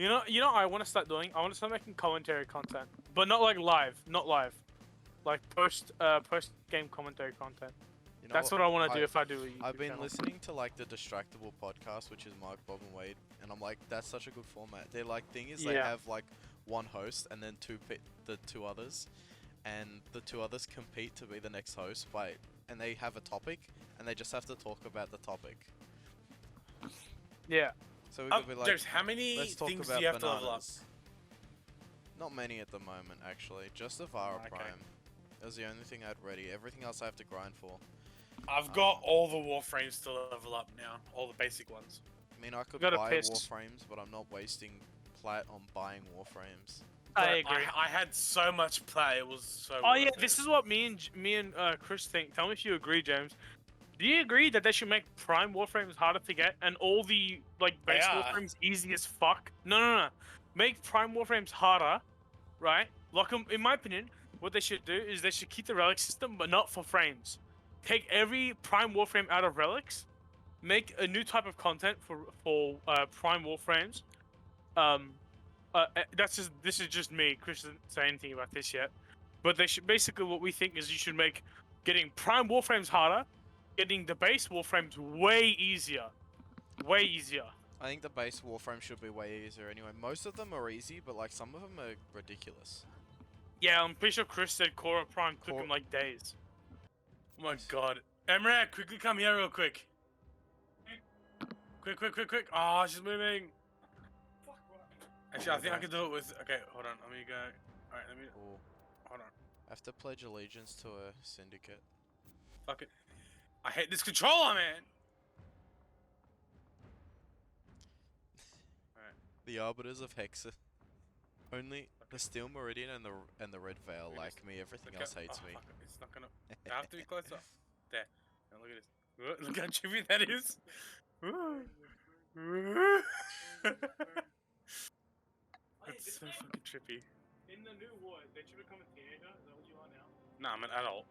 I want to start doing. I want to start making commentary content, but not like live, not live, like post game commentary content. You know That's what I want to do if I do a YouTube I've been channel. listening to like the Distractable podcast, which is Mark, Bob, and Wade, and I'm like, that's such a good format. They're like, thing is, they Yeah. have like one host and then the two others, and the two others compete to be the next host and they have a topic, and they just have to talk about the topic. Yeah. So we could be like, James, how many let's talk things about do you have bananas. to level up? Not many at the moment, actually. Just the Vara Okay. Prime. That was the only thing I'd ready. Everything else I have to grind for. I've got all the Warframes to level up now, all the basic ones. I mean, I could Gotta buy piss. Warframes, but I'm not wasting plat on buying Warframes. I Bro, agree. I had so much play, it was so Oh worth yeah, it. this is what me and Chris think. Tell me if you agree, James. Do you agree that they should make Prime Warframes harder to get and all the like base They are. Warframes easy as fuck? No. Make Prime Warframes harder, right? Like in my opinion, what they should do is they should keep the relic system, but not for frames. Take every Prime Warframe out of relics, make a new type of content for Prime Warframes. This is just me. Chris didn't say anything about this yet, but they should basically what we think is you should make getting Prime Warframes harder, getting the base Warframes way easier. I think the base Warframe should be way easier anyway. Most of them are easy, but like some of them are ridiculous. Yeah, I'm pretty sure Chris said Cora Prime took Cor- him like days. Oh my god. Emre, quickly come here real quick. Quick. Oh, she's moving. Actually, I think I can do it with... Okay, hold on. Let me go... Alright, let me... Or Hold on. I have to pledge allegiance to a syndicate. Fuck it. I hate this controller, man! The Arbiters of Hexa. Only the Steel Meridian and the Red Veil like me. Everything else hates me. Fuck it. It's not gonna... I have to be closer. There. Now look at this. Look how trippy that is. It's so fucking trippy. In the new war, they should become a teenager. Is that what you are now? Nah, I'm an adult.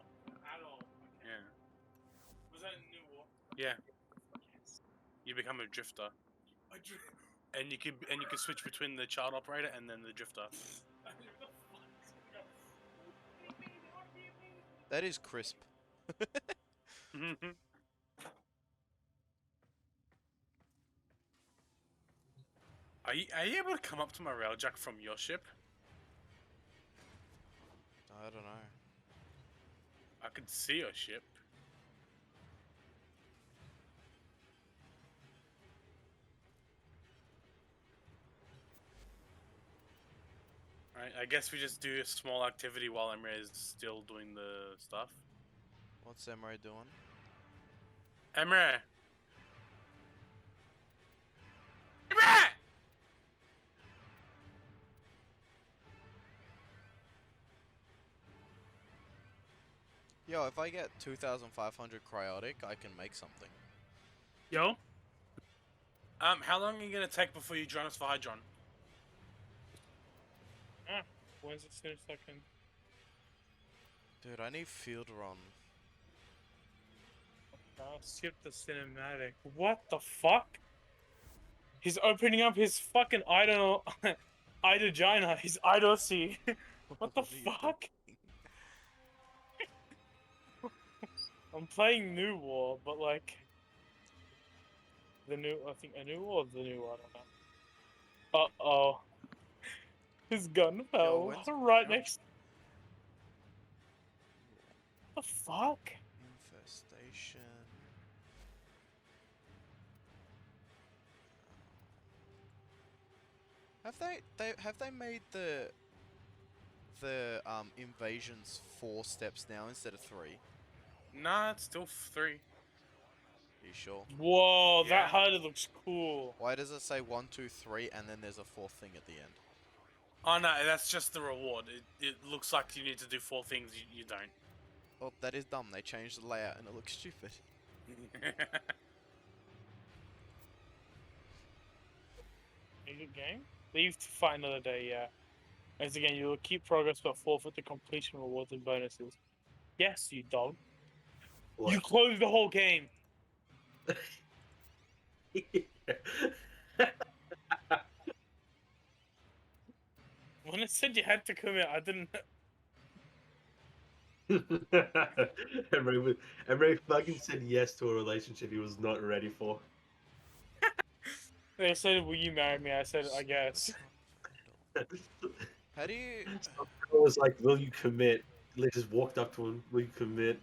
Adult. Yeah. Was that in the new war? Yeah. Yes. You become a drifter. And you can switch between the child operator and then the drifter. That is crisp. Are you able to come up to my railjack from your ship? I don't know. I could see your ship. Alright, I guess we just do a small activity while Emre is still doing the stuff. What's Emre doing? Emre! Emre! Yo, if I get 2,500 cryotic, I can make something. Yo. How long are you gonna take before you join us for Hydron? When's it soon as I can? Dude, I need field run. I'll skip the cinematic. What the fuck? He's opening up his fucking idol, Idogina. His Idocy. What the are you fuck? I'm playing New War, but like I think a New War or the New War, I don't know. Uh-oh. His gun fell when's- right next. What the fuck? Infestation. Have they made the invasions 4 steps now instead of 3? Nah, it's still 3. You sure? Whoa, Yeah. that harder looks cool. Why does it say 1, 2, 3 and then there's a 4th thing at the end? Oh no, that's just the reward. It looks like you need to do 4 things, you don't. Oh, that is dumb. They changed the layout and it looks stupid. A good game? Leave to fight another day, yeah. As again, you will keep progress but forfeit the completion rewards and bonuses. Yes, you dog. What? You closed the whole game. When it said you had to commit, I didn't. Emre fucking said yes to a relationship he was not ready for. They said, "Will you marry me?" I said, "I guess." How do you? I was like, "Will you commit?" They just walked up to him. "Will you commit?"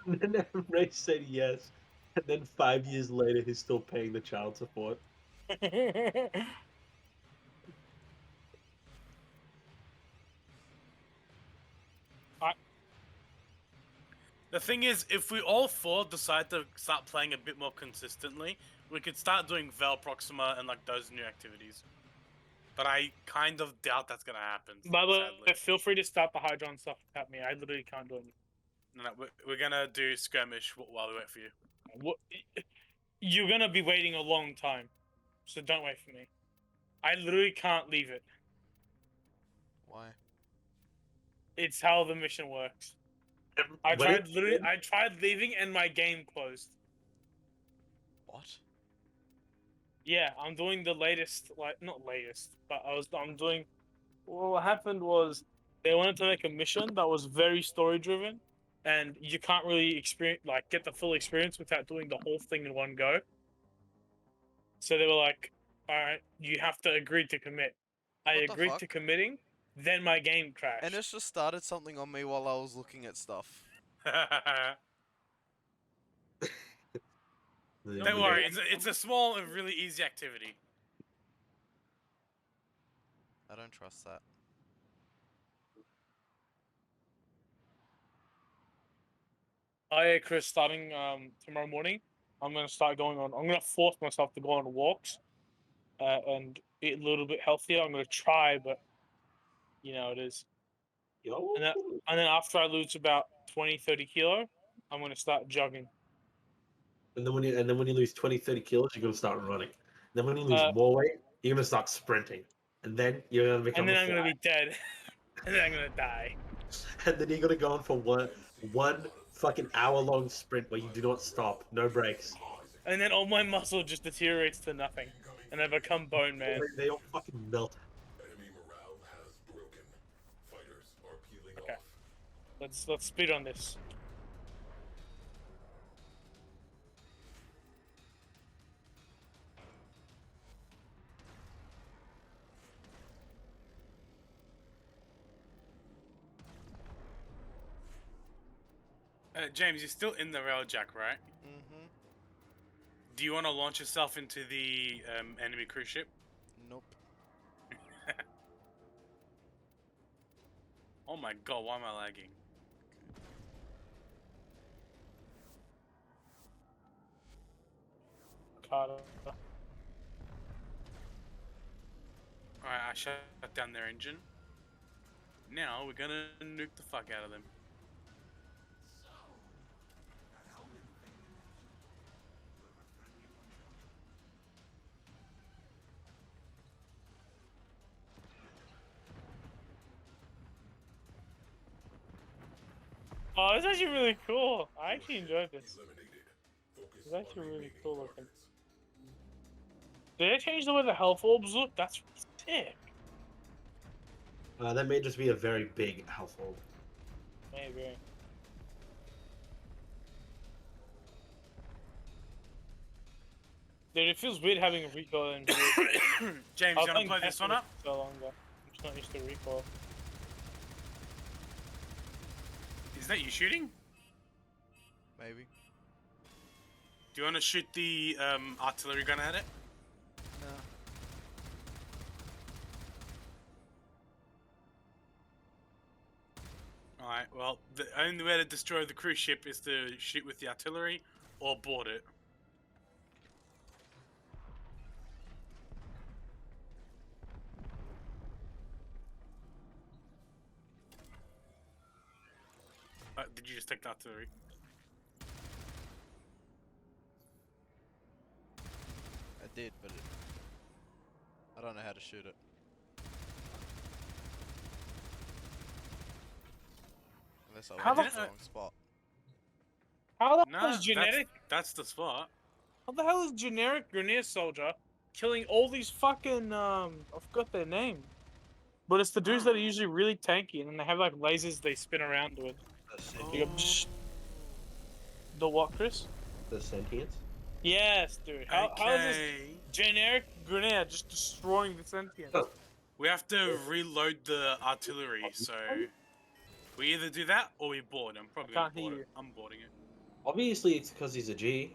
And then Emre said yes. And then 5 years later, he's still paying the child support. The thing is, if we all four decide to start playing a bit more consistently, we could start doing Vel Proxima and like those new activities. But I kind of doubt that's gonna happen. By the way, sadly. feel free to start the Hydron stuff without me. I literally can't do anything. No, we're gonna do skirmish while we wait for you. What? You're gonna be waiting a long time, so don't wait for me. I literally can't leave it. Why? It's how the mission works. I tried leaving and my game closed. What? Yeah, I'm doing the latest, like not latest, but I'm doing. Well, what happened was they wanted to make a mission that was very story driven, and you can't really get the full experience without doing the whole thing in one go. So they were like, "All right, you have to agree to commit." I What the agreed fuck? to committing, then my game crashed. And it's just started something on me while I was looking at stuff. Don't worry, it's a small and really easy activity. I don't trust that. Hi, Chris. Starting tomorrow morning, I'm gonna start going on. I'm gonna force myself to go on walks, and eat a little bit healthier. I'm gonna try, but you know it is. Yo. And then after I lose about 20, 30 kilo, I'm gonna start jogging. And then when you lose 20, 30 kilos, you're gonna start running. Then when you lose Uh, more weight, you're gonna start sprinting. And then you're gonna become And then a I'm gonna fly. be dead. And then I'm gonna die. And then you're gonna go on for one fucking hour-long sprint where you do not stop, no breaks. And then all my muscle just deteriorates to nothing, and I become bone man. They all fucking melt. Enemy morale has broken. Fighters are peeling Okay. off. Let's speed on this. James, you're still in the railjack, right? Mm-hmm. Do you want to launch yourself into the enemy cruise ship? Nope. Oh my god, why am I lagging? Carter. Alright, I shut down their engine. Now we're gonna nuke the fuck out of them. Oh, it's actually really cool. I actually enjoyed this. Eliminated. Focus It's actually on really remaining cool looking. targets. Did they change the way the health orbs look? That's sick. That may just be a very big household. Maybe. Dude, it feels weird having a recoil in here. James, I you was wanna playing play this one Destiny up? for so long, but I'm just not used to recoil. Is that you shooting? Maybe. Do you want to shoot the artillery gun at it? No. Alright, well, the only way to destroy the cruise ship is to shoot with the artillery or board it. Did you just take the artillery? I did, but I don't know how to shoot it. Unless I How went the to the wrong spot. How the hell No, is genetic? that's the spot. How the hell is generic Grenadier soldier killing all these fucking I forgot their name. But it's the dudes that are usually really tanky, and then they have like lasers they spin around with. You go, psh. The what, Chris? The sentience. Yes, dude. How is this Okay. generic grenade just destroying the sentience? Oh. We have to reload the artillery, so we either do that or we board. I'm probably gonna can't hear board you. it. I'm boarding it. Obviously, it's because he's a G.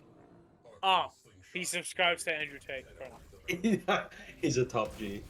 Oh, he subscribes to Andrew Tate. Fair enough. He's a top G.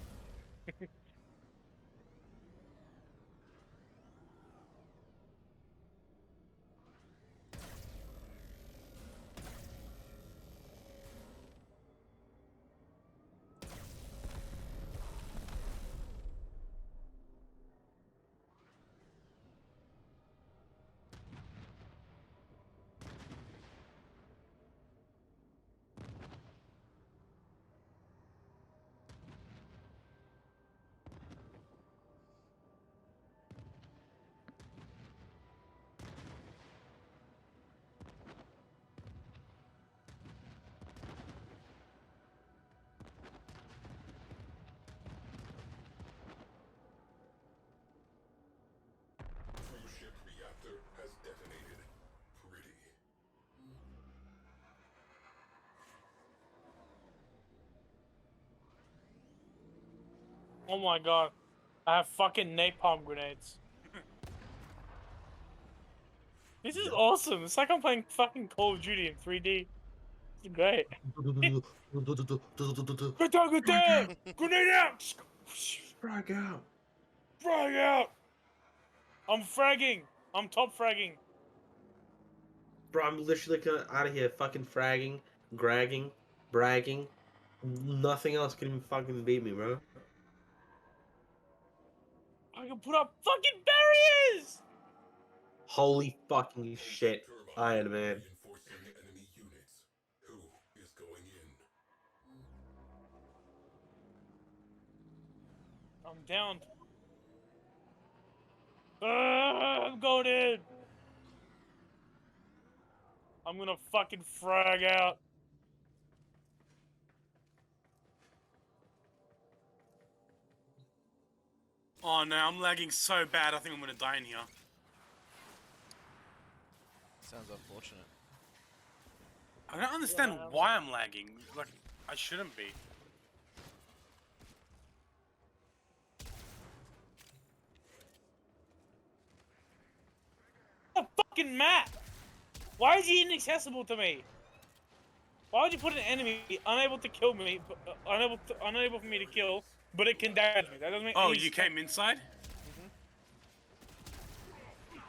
Cruise ship reactor has detonated. Pretty. Oh my god. I have fucking napalm grenades. This is awesome. It's like I'm playing fucking Call of Duty in 3D. It's great. Good time, good time! Grenade out! Frag out. Frag out! I'm fragging! I'm top fragging. Bro, I'm literally out of here fucking fragging, gragging, bragging. Nothing else can even fucking beat me, bro. I can put up fucking barriers! Holy fucking shit, Iron Man. Reinforcing enemy units. Who is going in? I'm down. I'm going in. I'm gonna fucking frag out. Oh no, I'm lagging so bad. I think I'm gonna die in here. Sounds unfortunate. I don't understand man, I'm why I'm lagging. Like, I shouldn't be. A fucking map! Why is he inaccessible to me? Why would you put an enemy unable to kill me, but, unable for me to kill, but it can damage me? That doesn't make Oh, any you sense. came inside?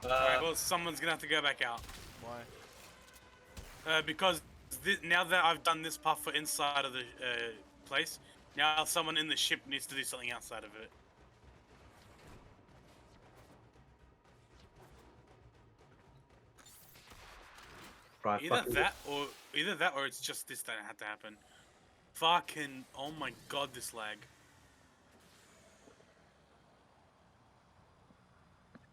Alright, well, someone's gonna have to go back out. Why? Because now that I've done this path for inside of the place, now someone in the ship needs to do something outside of it. Right, Either that or it's just this that had to happen. Fucking, oh my god, this lag.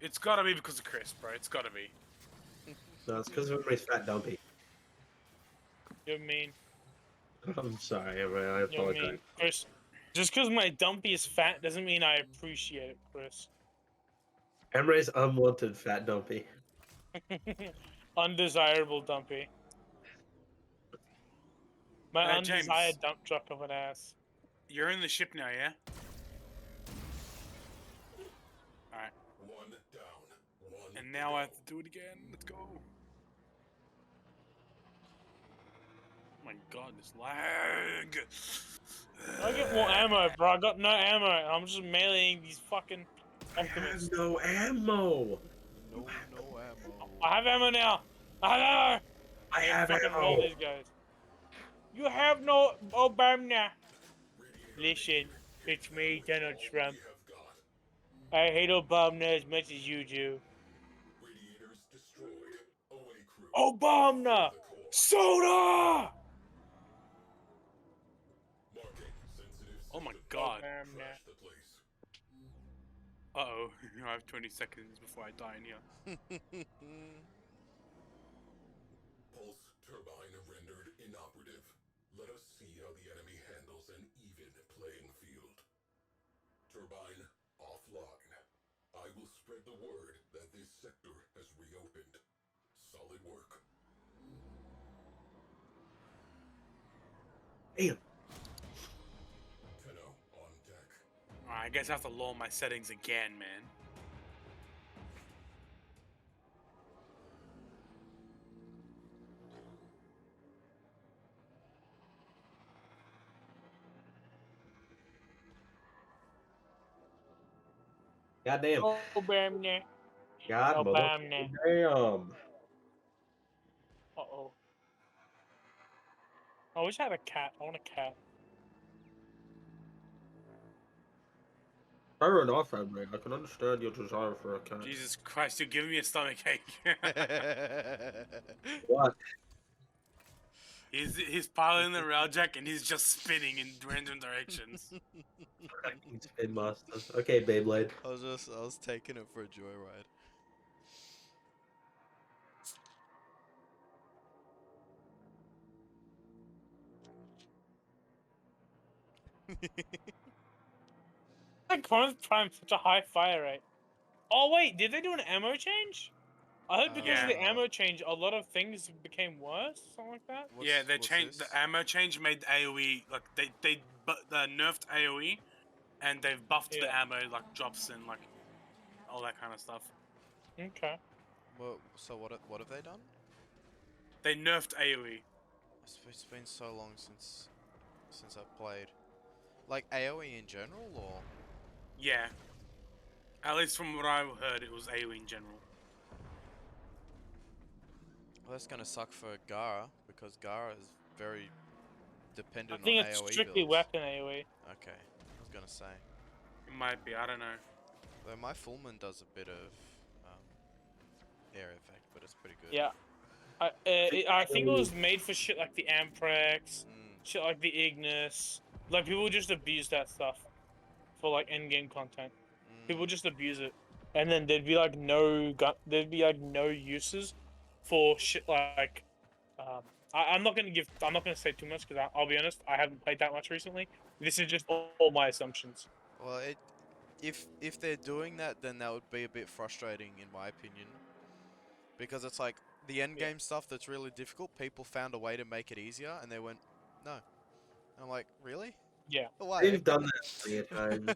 It's gotta be because of Chris, bro. It's gotta be. No, it's because everybody's fat dumpy. You're mean. I'm sorry, everybody. I You're mean. apologize. Chris, just because my dumpy is fat doesn't mean I appreciate it, Chris. Emre's unwanted fat dumpy. Undesirable dumpy. My James. undesired dump truck of an ass. You're in the ship now, yeah? Alright. One down. One And now I have to do it again. Let's go. Oh my god, this lag. I get more ammo, bro. I got no ammo. I'm just meleeing these fucking I have optimists. no ammo. No ammo. I have ammo now. I have ammo. I have fucking roll ammo. these guys. You have no Obama. Listen, it's me, Donald Trump. we have got. I hate Obama as much as you do. Radiators destroyed. Away crew. Obama! The core. Soda! Marking sensitive Oh my system. god. Obama. Trash the place. Uh-oh. I have 20 seconds before I die in here. Pulse turbine rendered inoperative. Let us see how the enemy handles an even playing field. Turbine Spread the word that this sector has reopened. Solid work. Damn. Tenno on deck. I guess I have to lower my settings again, man. Goddamn. Oh, bam, nah. God, Oh, mother. bam, nah. Damn. Uh-oh. I wish I had a cat. I want a cat. Fair enough, Henry. I can understand your desire for a cat. Jesus Christ, you're giving me a stomachache. What? he's piloting the railjack and he's just spinning in random directions. Fucking Spin Master. Okay, Beyblade. I was taking it for a joyride. Like Corinth Prime such a high fire rate. Oh wait, did they do an ammo change? I heard because of the Yeah. ammo change, a lot of things became worse, something like that. Yeah, they what's changed this? the ammo change made AOE like they nerfed AOE and they've buffed the Yeah. ammo like drops and like all that kind of stuff. Okay. Well, so what have they done? They nerfed AOE. It's been so long since I've played. Like AoE in general, or Yeah. At least from what I heard, it was AOE in general. well, that's gonna suck for Gara because Gara is very I dependent think on it's AoE strictly builds. weapon AoE. Okay, I was gonna say. It might be. I don't know. Though my Fullman does a bit of air effect, but it's pretty good. Yeah. I think it was made for shit like the Amprex, Mm, shit like the Ignis. Like people just abuse that stuff for like end game content. People mm. just abuse it, and then there'd be like there'd be like no uses for shit like. I'm not gonna say too much because I'll be honest, I haven't played that much recently. This is just all my assumptions. Well, if they're doing that, then that would be a bit frustrating in my opinion, because it's like the end Yeah. game stuff that's really difficult. People found a way to make it easier, and they went, no. I'm like, really? Yeah, Why? They've done that plenty of times.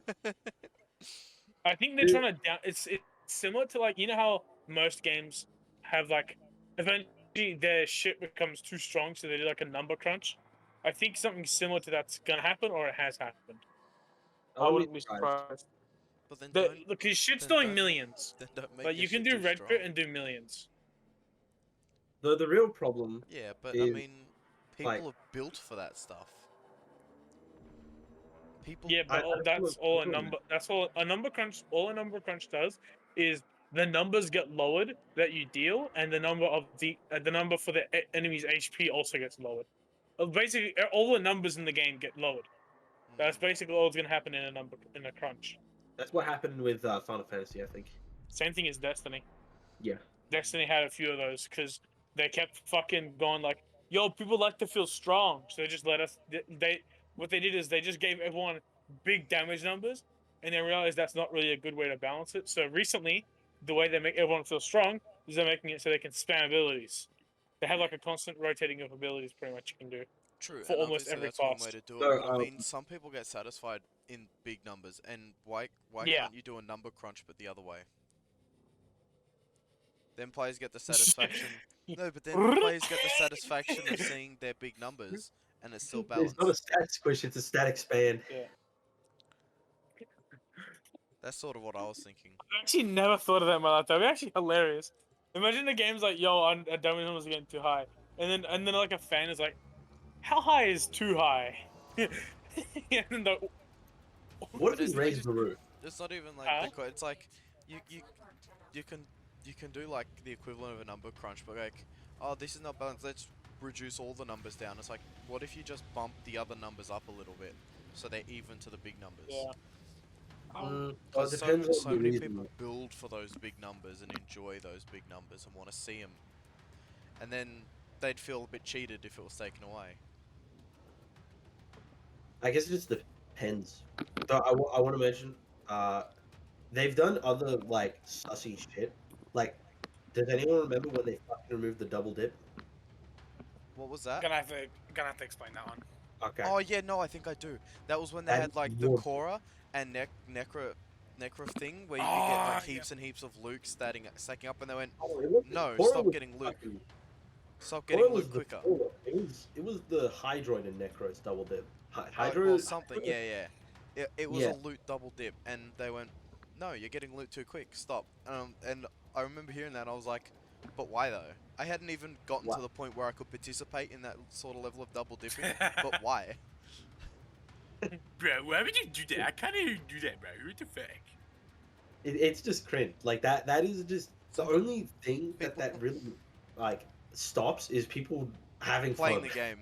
I think they're trying to down. It's similar to like how most games have like eventually their shit becomes too strong, so they do like a number crunch. I think something similar to that's gonna happen, or it has happened. I wouldn't be surprised. But then don't Look, his shit's then doing don't- millions. then don't make But your you can shit do too Red strong. Crit and do millions. The real problem Yeah, but I is, mean, like- people are built for that stuff. People. Yeah, but I don't that's know all a if- number. That's all a number crunch. All a number crunch does is the numbers get lowered that you deal, and the number of the number for the enemy's HP also gets lowered. Basically, all the numbers in the game get lowered. That's Mm, basically all that's gonna happen in a crunch. that's what happened with Final Fantasy, I think. Same thing as Destiny. Yeah. Destiny had a few of those because they kept fucking going like, "Yo, people like to feel strong," so they just let us. They what they did is they just gave everyone big damage numbers, and they realized that's not really a good way to balance it. So recently, the way they make everyone feel strong is they're making it so they can spam abilities. They have like a constant rotating of abilities, pretty much you can do true, for and almost obviously every that's one way class. to do it. So, But I mean, some people get satisfied in big numbers, and why Yeah. can't you do a number crunch but the other way? Then players get the satisfaction. No, but then players get the satisfaction of seeing their big numbers, and it's still It's balanced. not a stat squish, it's a static span. Yeah. That's sort of what I was thinking. I actually never thought of that in my life. That'd be actually hilarious. Imagine the game's like, "Yo, a damage number's getting too high," and then like a fan is like, "How high is too high?" and then What if But we raise the roof? It's not even like Huh? it's like you you can do like the equivalent of a number crunch, but like, oh, this is not balanced. Let's reduce all the numbers down. It's like, what if you just bump the other numbers up a little bit so they're even to the big numbers? yeah. Well, it Because depends on so the many reason. people build for those big numbers and enjoy those big numbers and want to see them, and then they'd feel a bit cheated if it was taken away. I guess it just depends. So I want to mention, they've done other like sussy shit. Like, does anyone remember when they fucking removed the double dip? What was that? Gonna have to explain that one. Okay, Oh yeah, no, I think I do. That was when they that had is like the more. Korra and Necro thing where you could get Oh, like yeah. heaps and heaps of loot stacking up, and they went, Oh, it wasn't. no, Korra stop was getting loot, fucking. stop Korra getting was loot the quicker. forward. It was the Hydroid and Necros double dip. Well, something, yeah, yeah. It was a Yeah. loot double dip, and they went, no, you're getting loot too quick, stop. And I remember hearing that, and I was like, but why though? I hadn't even gotten Why? to the point where I could participate in that sort of level of double dipping, but why? Bro, why would you do that? I can't even do that, bro. What the fuck? It's just cringe. Like that. That is just the Some only thing that people really like stops is people having playing fun. the game.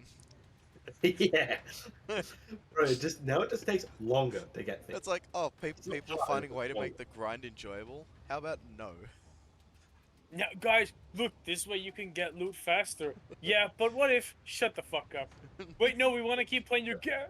Yeah, bro. Just now it just takes longer to get things. It's like, oh, It's not people are hard, finding a it's way to longer. make the grind enjoyable. How about no? Now, guys, look, this way you can get loot faster. Yeah, but what if? Shut the fuck up. Wait, no, we want to keep playing your game.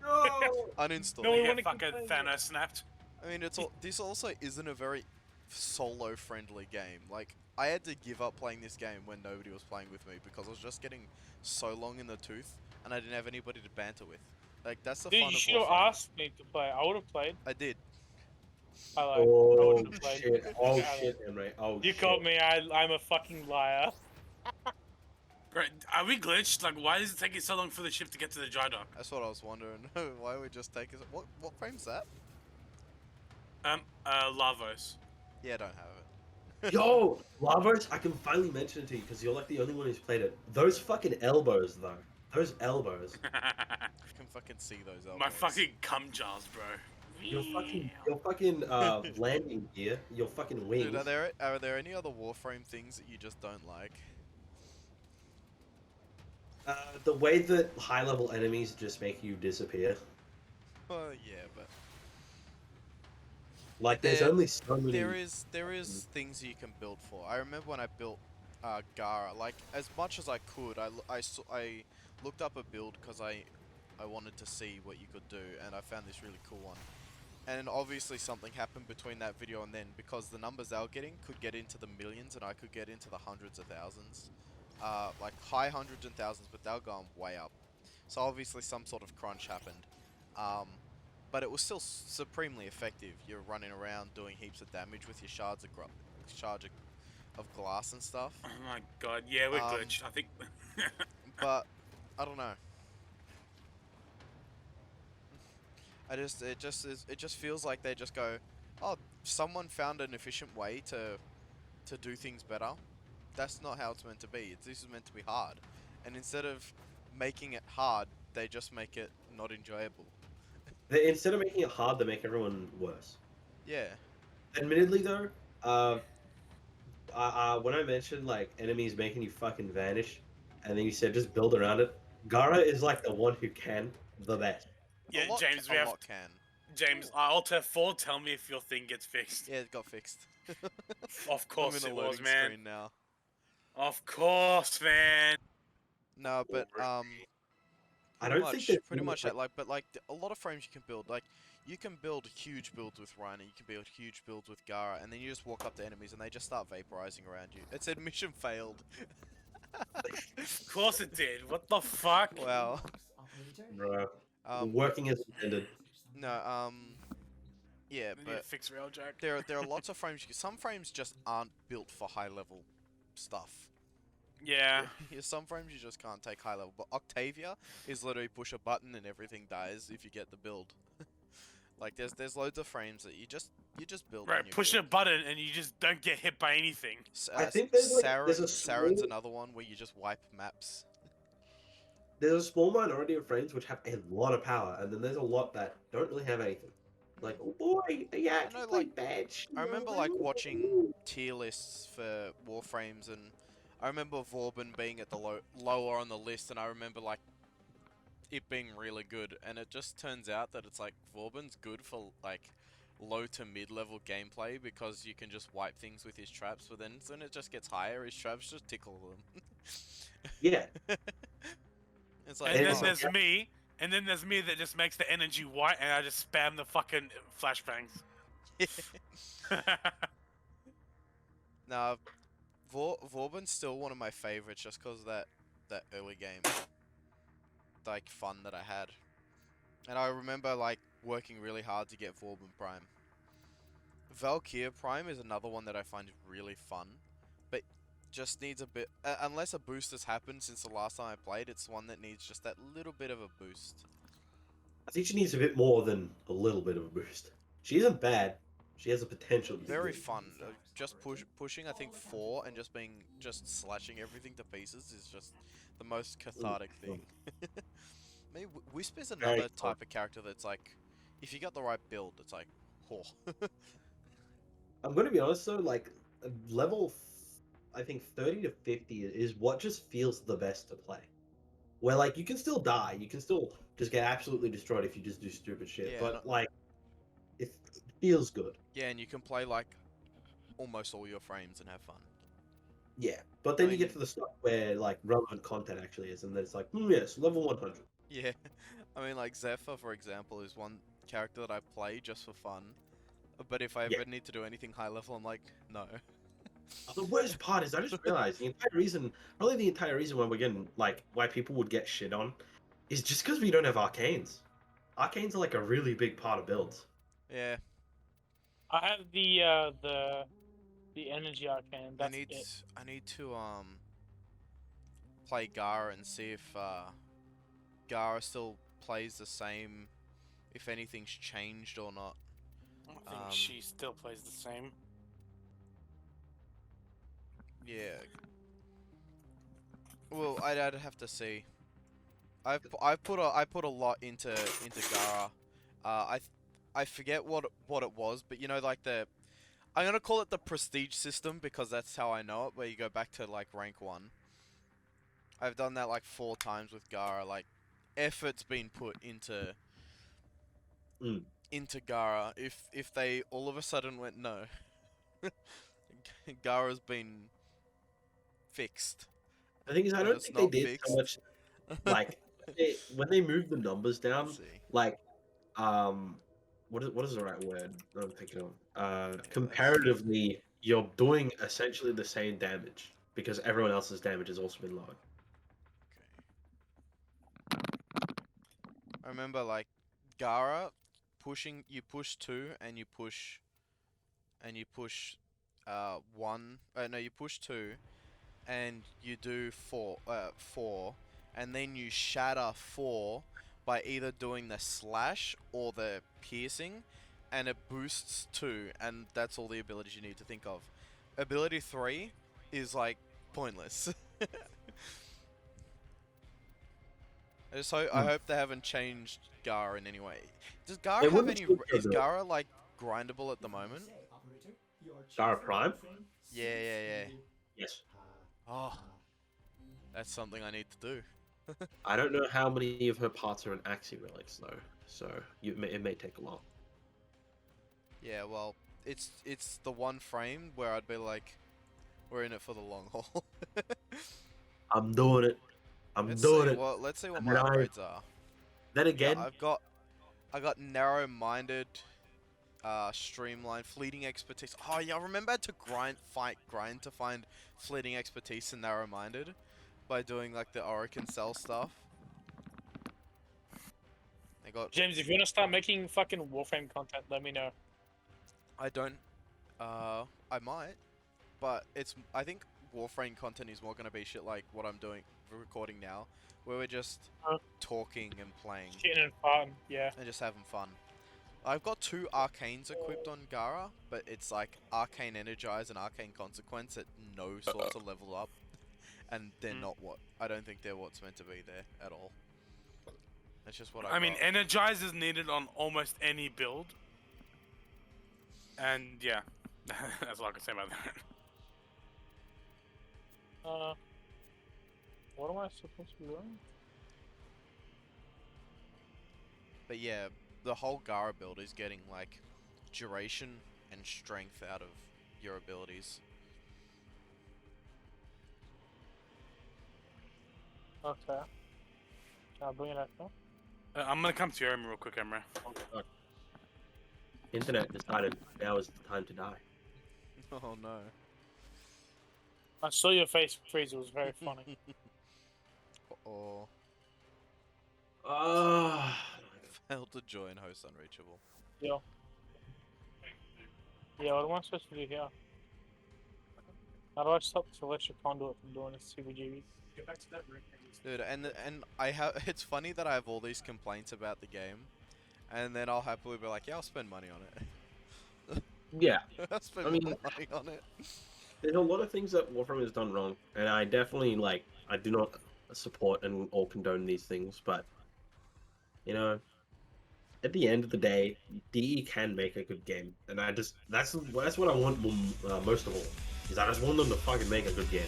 No. Uninstall. No, we They wanna get keep fucking playing it. Thanos snapped. I mean, this also isn't a very solo-friendly game. Like, I had to give up playing this game when nobody was playing with me because I was just getting so long in the tooth, and I didn't have anybody to banter with. Like, that's the Dude, fun you of should have Warframe. asked me to play. I would have played. I did. I Oh wouldn't have played. shit! Oh Yeah, shit, Emre! Oh You shit! caught me. I'm a fucking liar. Bro, are we glitched? Like, why is it taking so long for the ship to get to the dry dock? That's what I was wondering. Why would we just take us? What frame's that? Lavos. Yeah, I don't have it. Yo, Lavos, I can finally mention it to you because you're like the only one who's played it. Those fucking elbows, though. Those elbows. I can fucking see those elbows. My fucking cum jars, bro. Your fucking landing gear. Your fucking wings. Dude, are there any other Warframe things that you just don't like? The way that high level enemies just make you disappear. Oh yeah, but Like there's There- only so many. there is things you can build for. I remember when I built Gara, like as much as I could, I looked up a build because I wanted to see what you could do, and I found this really cool one. And obviously something happened between that video and then, because the numbers they were getting could get into the millions, and I could get into the hundreds of thousands. Like high hundreds and thousands, but they were going way up. So obviously some sort of crunch happened. But it was still supremely effective. You're running around doing heaps of damage with your shards of glass and stuff. Oh my god, yeah, we're Um, glitched. I think. But I don't know. It just feels like they just go, oh, someone found an efficient way to do things better. That's not how it's meant to be. This is meant to be hard. And instead of making it hard, they just make it not enjoyable. Instead of making it hard, they make everyone worse. Yeah. Admittedly, though, when I mentioned like enemies making you fucking vanish, and then you said just build around it, Gara is like the one who can the best. Yeah, a lot, James, a we have. lot can. James, Alter 4, tell me if your thing gets fixed. Yeah, it got fixed. Of course I'm in it a loading was, man. screen now. Of course, man. No, but I pretty don't much, think there's pretty really, much that. Like, but like a lot of frames you can build. Like, you can build huge builds with Rhino, you can build huge builds with Gara, and then you just walk up to enemies and they just start vaporizing around you. It said mission failed. Of course it did. What the fuck? Wow. Bro, Um, working as intended. no, yeah, We need to but fix Railjack. there are lots of frames. Some frames just aren't built for high level stuff. Yeah. Yeah, some frames you just can't take high level. But Octavia is literally push a button and everything dies if you get the build. Like there's loads of frames that you just build. Right, when you push build. a button and you just don't get hit by anything. I think there's, like, there's a Saren's small- another one where you just wipe maps. There's a small minority of frames which have a lot of power, and then there's a lot that don't really have anything. Like, oh boy, yeah, I I can know, play like, badge. I remember like watching tier lists for Warframes, and I remember Vauban being at the lower on the list, and I remember like it being really good, and it just turns out that it's like Vauban's good for like low to mid level gameplay because you can just wipe things with his traps, but then when it just gets higher, his traps just tickle them. Yeah, It's like, And And then it's oh, there's me. And then there's me that just makes the energy white and I just spam the fucking flashbangs. Nah, Vauban's still one of my favorites just because that early game, like, fun that I had. And I remember, like, working really hard to get Vauban Prime. Valkyr Prime is another one that I find really fun, but just needs a bit... unless a boost has happened since the last time I played, it's one that needs just that little bit of a boost. I think she needs a bit more than a little bit of a boost. She isn't bad. She has the potential to be Very good. fun. Just pushing, I think, 4 and just slashing everything to pieces is just the most cathartic thing. Maybe Whisper's Very another fun. type of character that's like, if you got the right build, it's like, oh. I'm gonna be honest though, like level, I think 30 to 50 is what just feels the best to play. Where like you can still die, you can still just get absolutely destroyed if you just do stupid shit. Yeah, but like, it feels good. Yeah, and you can play like almost all your frames and have fun. Yeah, but then I you get mean- to the stuff where like relevant content actually is, and then it's like, yes, level 100. Yeah, I mean, like Zephyr, for example, is one character that I play just for fun. But if I ever Yeah. need to do anything high level, I'm like, no. The worst part is I just realized the entire reason, probably the entire reason why we're getting like why people would get shit on, is just because we don't have arcanes. Arcanes are like a really big part of builds. Yeah, I have the energy arcane. I That's need it. I need to play Gara and see if Gara still plays the same, if anything's changed or not. I think she still plays the same. Yeah. Well, I'd have to see. I put a lot into Gara. I forget what it was, but you know, like I'm gonna call it the prestige system because that's how I know it. Where you go back to like rank 1. I've done that like 4 times with Gara. Like, effort's been put into Mm. into Gara. If they all of a sudden went no, Gara's been fixed. The thing is, I But don't it's think they not did fixed. so much. Like when they moved the numbers down, Let's see. like what is the right word I'm thinking of? let's- Comparatively, you're doing essentially the same damage because everyone else's damage has also been lowered. I remember like Gara pushing. You push 2 and you push 1. No, you push 2 and you do 4, and then you shatter 4 by either doing the slash or the piercing, and it boosts 2, and that's all the abilities you need to think of. Ability 3 is like pointless. I hope they haven't changed Gara in any way. Does Gara It have wouldn't any? change her Is build. Gara like grindable at the moment? Gara Prime? Yeah. Yes. Oh, that's something I need to do. I don't know how many of her parts are in Axie relics though, so it may take a while. Yeah, well, it's the one frame where I'd be like, we're in it for the long haul. I'm doing it. Let's doing see it. what let's see what And my then upgrades are. Then Yeah, again, I got narrow-minded, streamlined, fleeting expertise. Oh yeah, I remember I had to grind to find fleeting expertise and narrow-minded by doing like the Orokin Cell stuff. I got James, if you wanna start making fucking Warframe content, let me know. I don't. I might, but I think Warframe content is more gonna be shit like what I'm doing, recording now, where we're just talking and playing Shitting and farting, yeah. and just having fun. I've got 2 arcanes equipped on Gara, but it's like Arcane Energize and Arcane Consequence at no sort of level up, and they're not what I don't think they're what's meant to be there at all. That's just what I I mean, got. energize is needed on almost any build. And yeah, that's all I can say about that. What am I supposed to be doing? But yeah, the whole Gara build is getting like duration and strength out of your abilities. Okay. Can I bring it up now? I'm gonna come to you, Emma, real quick, Emma. internet decided now was the time to die. Oh no. I saw your face freeze. It was very funny. Oh, Ah, failed to join host unreachable. Yo. Yeah, what am I supposed to do here? How do I stop the electric conduit from doing this CBGB? Get back to that room. Dude, and I have. It's funny that I have all these complaints about the game, and then I'll happily be like, yeah, I'll spend money on it. yeah. I'll spend I mean- more money on it. There's a lot of things that Warframe has done wrong, and I definitely I do not support and or condone these things, but you know, at the end of the day, DE can make a good game, and that's what I want most of all. Is I just want them to fucking make a good game.